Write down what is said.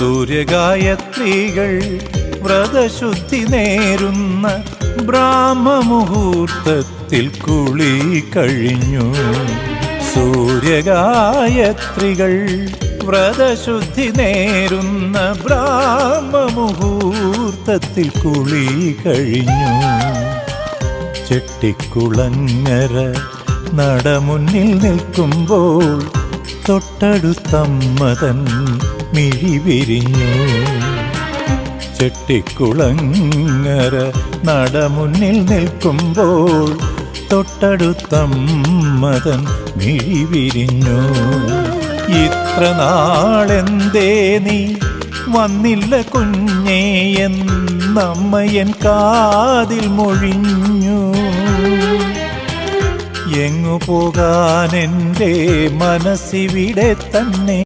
സൂര്യഗായത്രികൾ വ്രതശുദ്ധി നേരുന്ന ബ്രാഹ്മമുഹൂർത്തത്തിൽ കുളി കഴിഞ്ഞു. സൂര്യഗായത്രികൾ വ്രതശുദ്ധി നേരുന്ന ബ്രാഹ്മമുഹൂർത്തത്തിൽ കുളി കഴിഞ്ഞു. ചെട്ടിക്കുളങ്ങര നടമുന്നിൽ നിൽക്കുമ്പോൾ തൊട്ടടുത്തമ്മതൻ മിഴി വിരിഞ്ഞു. ചെട്ടിക്കുളങ്ങര നടമുന്നിൽ നിൽക്കുമ്പോൾ തൊട്ടടുത്തമ്മതൻ മിഴി വിരിഞ്ഞു. ഇത്ര നാളെന്തേ നീ വന്നില്ല കുഞ്ഞേ എന്നമ്മയൻ കാതിൽ മൊഴിഞ്ഞു. എങ്ങു പോകാൻ എൻ്റെ മനസ്സിവിടെ തന്നെ.